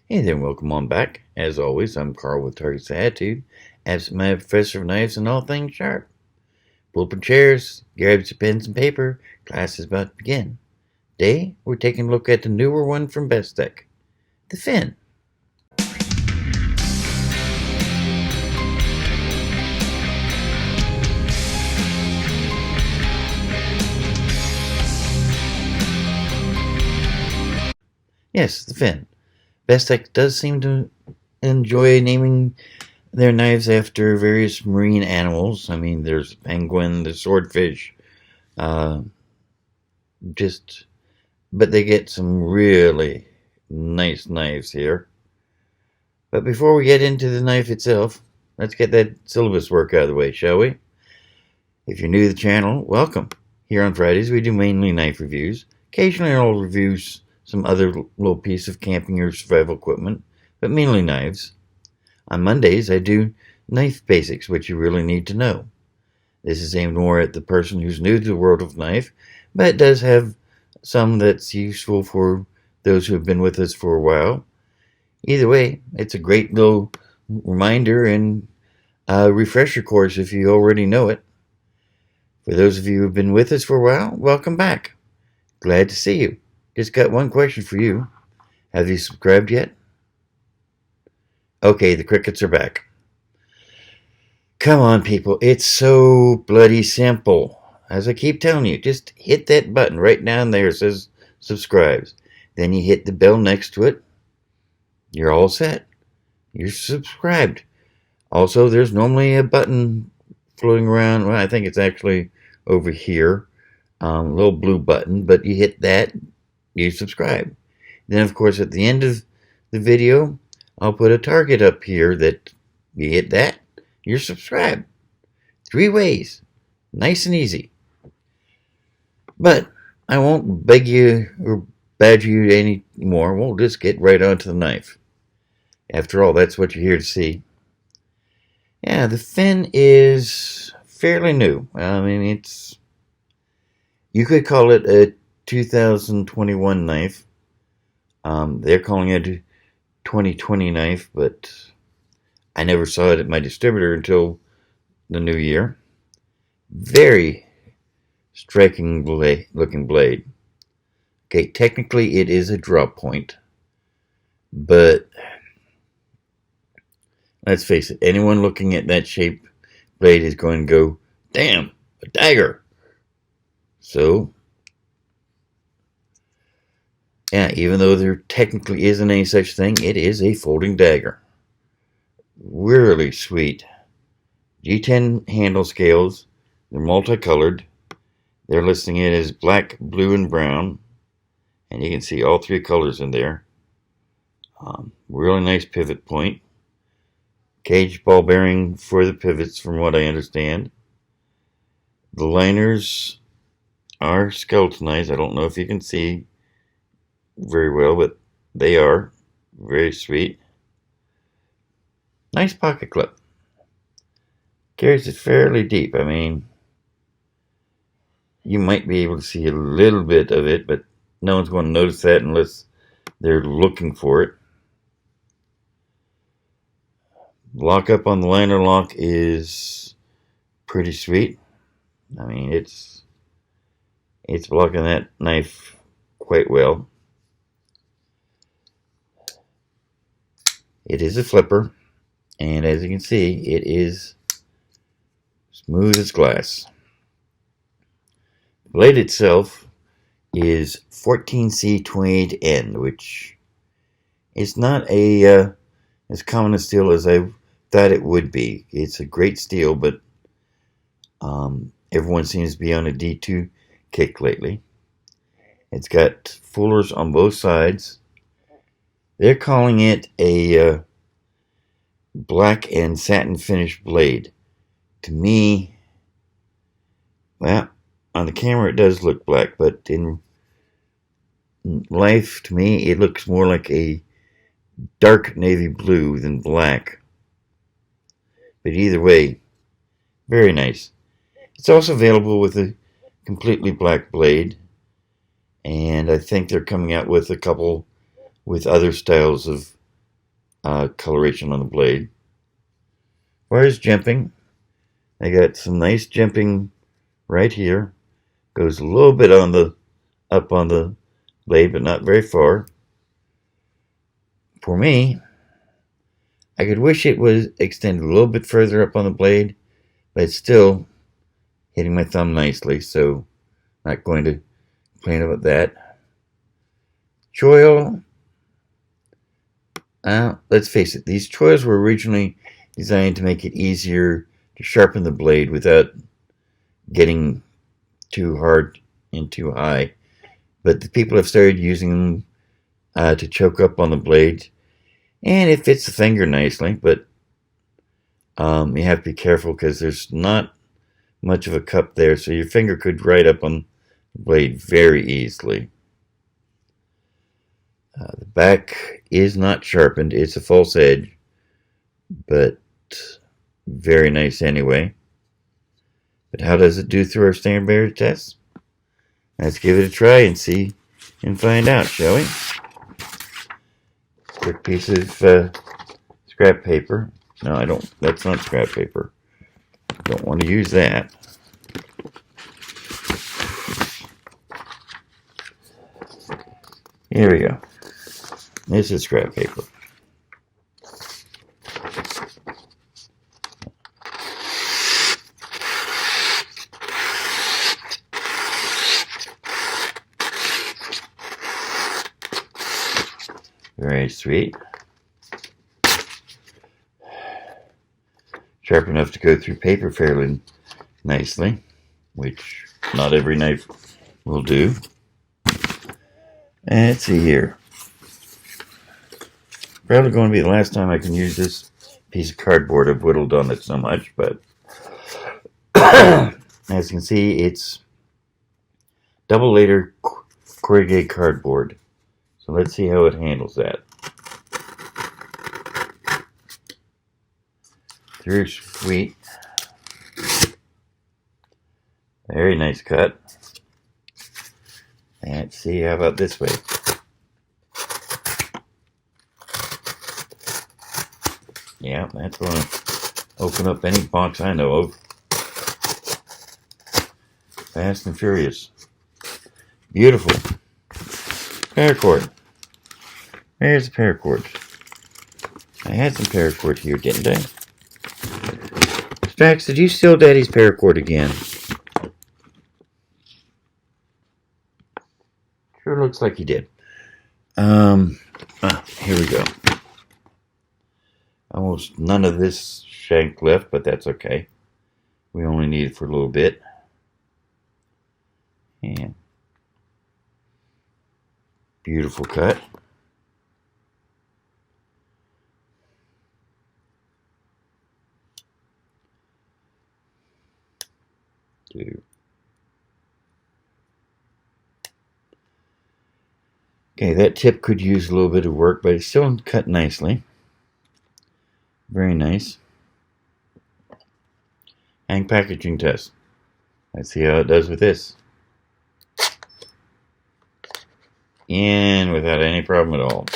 Hey there, welcome on back. As always, I'm Carl with Target's Attitude, absent my professor of knives and all things sharp. Pull up your chairs, grab your pens and paper, class is about to begin. Today, we're taking a look at the newer one from Bestech, the Fin. Yes, the Fin. Bestech does seem to enjoy naming their knives after various marine animals. I mean, there's the penguin, the swordfish, uh, but they get some really nice knives here. But before we get into the knife itself, let's get that syllabus work out of the way, shall we? If you're new to the channel, welcome. Here on Fridays, we do mainly knife reviews. Occasionally, I'll review some other little piece of camping or survival equipment, but mainly knives. On Mondays, I do knife basics, which you really need to know. This is aimed more at the person who's new to the world of knife, but it does have some that's useful for those who have been with us for a while. Either way, it's a great little reminder and refresher course if you already know it. For those of you who have been with us for a while, welcome back. Glad to see you. Just got one question for you. Have you subscribed yet? Okay, the crickets are back. Come on, people. It's so bloody simple. As I keep telling you, just hit that button right down there that says subscribes. Then you hit the bell next to it. You're all set. You're subscribed. Also, there's normally a button floating around. Well, I think it's actually over here. A little blue button, but you hit that, you subscribe. Then, of course, at the end of the video, I'll put a target up here that you hit that, you're subscribed. 3 ways. Nice and easy. But I won't beg you or badger you anymore. We'll just get right onto the knife. After all, that's what you're here to see. Yeah, the Fin is fairly new. I mean, you could call it a 2021 knife. They're calling it a 2020 knife, but I never saw it at my distributor until the new year. Very striking looking blade. Okay, technically it is a drop point, but let's face it, anyone looking at that shaped blade is going to go, damn, a dagger. So, yeah, even though there technically isn't any such thing, it is a folding dagger. Really sweet. G10 handle scales. They're multicolored. They're listing it as black, blue, and brown. And you can see all 3 colors in there. Really nice pivot point. Cage ball bearing for the pivots, from what I understand. The liners are skeletonized. I don't know if you can see very well, but they are very sweet. Nice pocket clip. Carries it fairly deep. I mean, you might be able to see a little bit of it, but no one's going to notice that unless they're looking for it. Lockup on the liner lock is pretty sweet. I mean, it's blocking that knife quite well. It is a flipper, and as you can see, it is smooth as glass. The blade itself is 14C28N, which is not as common a steel as I thought it would be. It's a great steel, but everyone seems to be on a D2 kick lately. It's got fullers on both sides. They're calling it a black and satin finish blade. To me, well, on the camera it does look black, but in life, to me, it looks more like a dark navy blue than black. But either way, very nice. It's also available with a completely black blade, and I think they're coming out with a couple with other styles of coloration on the blade. As far as jimping, I got some nice jimping right here. Goes a little bit up on the blade, but not very far. For me, I could wish it was extended a little bit further up on the blade, but it's still hitting my thumb nicely, so not going to complain about that. Choil, let's face it, these choils were originally designed to make it easier to sharpen the blade without getting too hard and too high. But the people have started using them to choke up on the blade, and it fits the finger nicely, but you have to be careful because there's not much of a cup there, so your finger could ride up on the blade very easily. The back is not sharpened, it's a false edge, but very nice anyway. But how does it do through our standard bearer test? Let's give it a try and see and find out, shall we? Quick piece of scrap paper. No, I don't. That's not scrap paper. Don't want to use that. Here we go. This is scrap paper. Very sweet. Sharp enough to go through paper fairly nicely, which not every knife will do. And let's see here. Probably going to be the last time I can use this piece of cardboard. I've whittled on it so much, but as you can see, it's double layer corrugated cardboard. So let's see how it handles that. Through sweet. Very nice cut. And let's see, how about this way? Yeah, that's going to open up any box I know of. Fast and furious. Beautiful. Paracord. There's the paracord. I had some paracord here, didn't I? Strax, did you steal Daddy's paracord again? Sure looks like you did. Here we go. Almost none of this shank left, but that's okay. We only need it for a little bit. And beautiful cut. Okay, that tip could use a little bit of work, but it's still cut nicely. Very nice. And packaging test. Let's see how it does with this. And without any problem at all.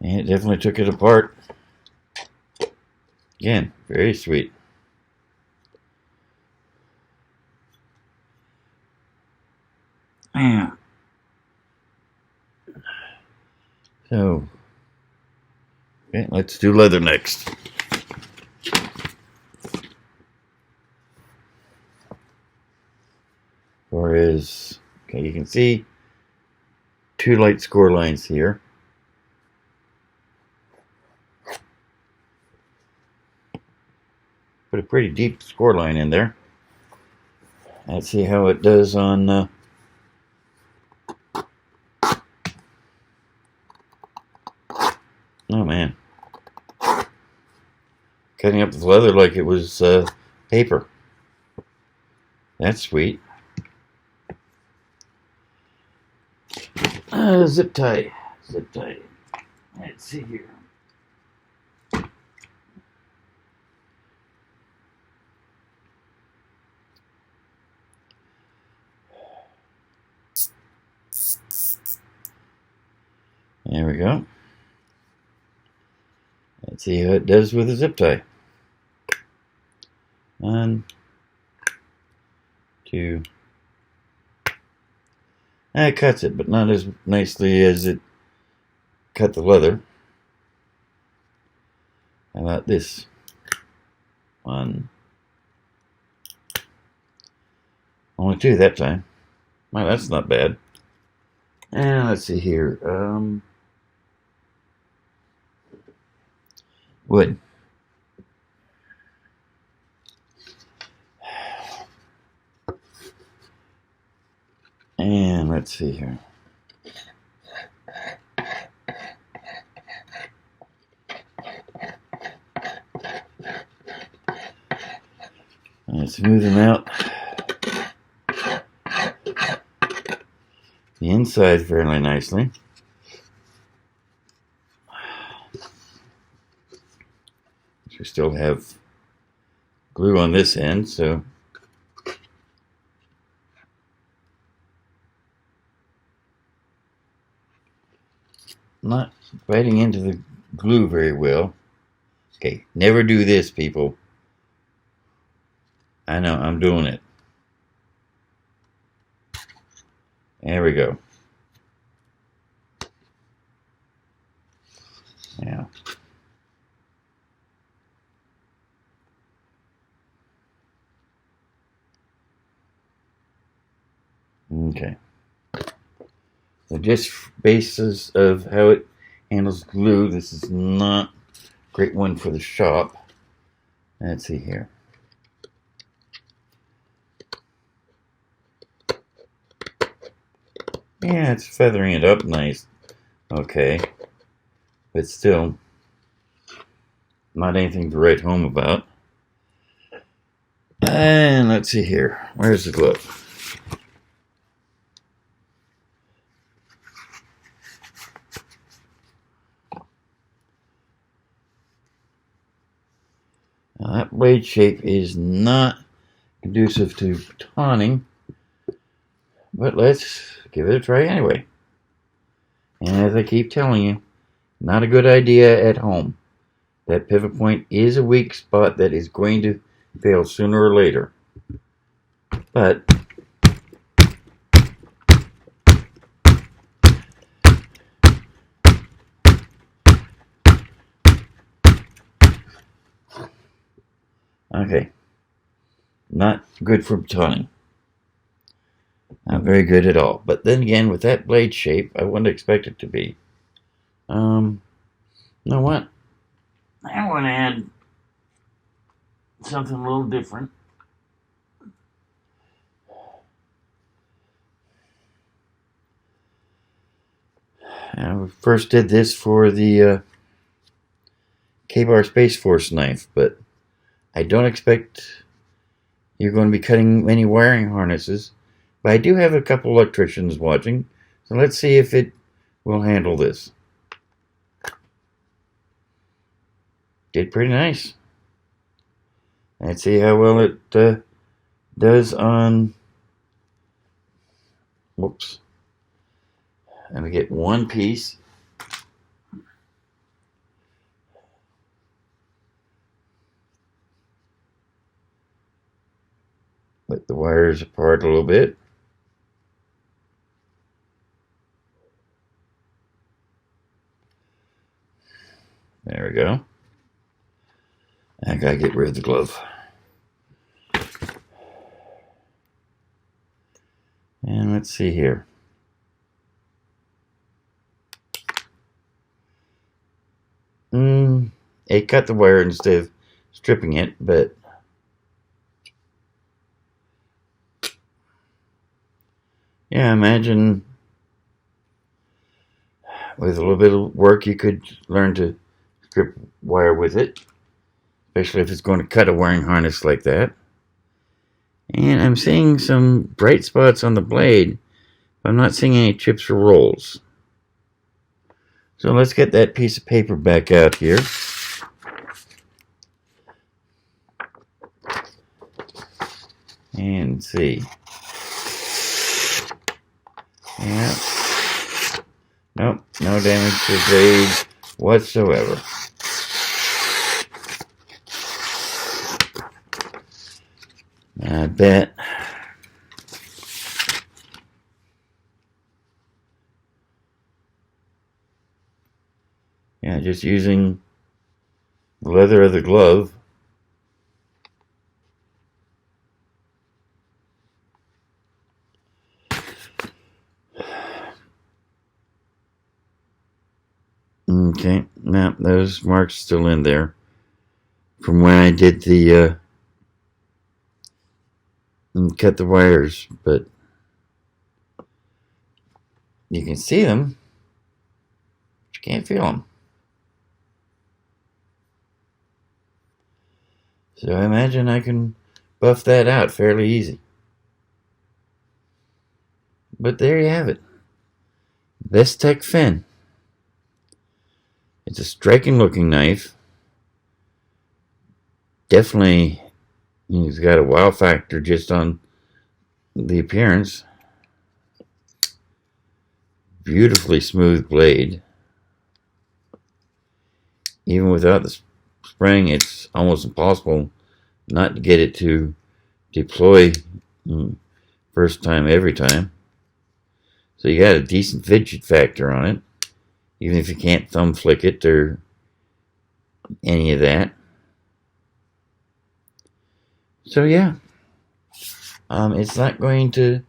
And it definitely took it apart. Again, very sweet. Yeah. So, okay, let's do leather next. Whereas, okay, you can see two light score lines here. Put a pretty deep score line in there. Let's see how it does on oh man. Cutting up the leather like it was paper. That's sweet. Zip tie. Zip tie. Let's see here. There we go. Let's see how it does with a zip tie. 1, 2. It cuts it, but not as nicely as it cut the leather. How about this? 1. Only 2 that time. Well, that's not bad. And let's see here. Wood. And let's see here. Let's smooth them out. The inside fairly nicely. We still have glue on this end, so not biting into the glue very well. Okay, never do this, people. I know, I'm doing it. There we go. Now, okay. So just basis of how it handles glue. This is not a great one for the shop. Let's see here. Yeah, it's feathering it up nice. Okay. But still, not anything to write home about. And let's see here. Where's the glove? Now that blade shape is not conducive to toning, but let's give it a try anyway. And as I keep telling you, not a good idea at home. That pivot point is a weak spot that is going to fail sooner or later. But okay, not good for toning. Not very good at all. But then again, with that blade shape, I wouldn't expect it to be. You know what? I want to add something a little different. I first did this for the K-Bar Space Force knife, but I don't expect you're going to be cutting many wiring harnesses. But I do have a couple electricians watching, so let's see if it will handle this. Did pretty nice. Let's see how well it does on. Whoops. Let me get one piece. Let the wires apart a little bit. There we go. I gotta get rid of the glove. And let's see here. It cut the wire instead of stripping it, but yeah, imagine with a little bit of work you could learn to strip wire with it, especially if it's going to cut a wiring harness like that. And I'm seeing some bright spots on the blade, but I'm not seeing any chips or rolls. So let's get that piece of paper back out here. And see. Yeah. Nope, no damage to the blade whatsoever. I bet. Yeah, just using the leather of the glove. Okay, now those marks still in there from when I did the cut the wires, but you can see them, but you can't feel them. So I imagine I can buff that out fairly easy. But there you have it. Bestech Fin. It's a striking looking knife. Definitely, it's got a wow factor just on the appearance. Beautifully smooth blade. Even without the spring, it's almost impossible not to get it to deploy first time every time. So you got a decent fidget factor on it, even if you can't thumb flick it or any of that. So yeah, it's not going to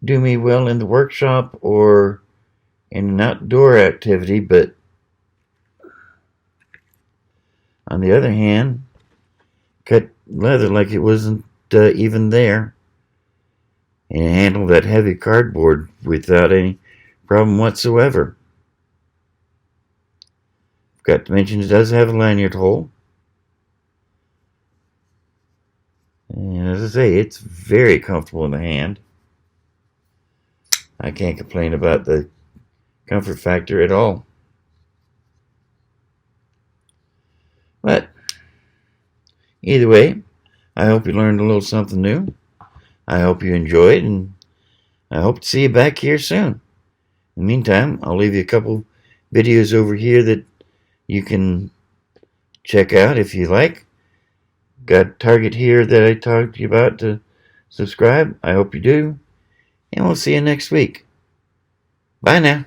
do me well in the workshop or in an outdoor activity, but on the other hand, cut leather like it wasn't even there, and handled that heavy cardboard without any problem whatsoever. Forgot to mention it does have a lanyard hole. And as I say, it's very comfortable in the hand. I can't complain about the comfort factor at all. But either way, I hope you learned a little something new. I hope you enjoyed, and I hope to see you back here soon. In the meantime, I'll leave you a couple videos over here that you can check out if you like. Got a target here that I talked to you about to subscribe. I hope you do. And we'll see you next week. Bye now.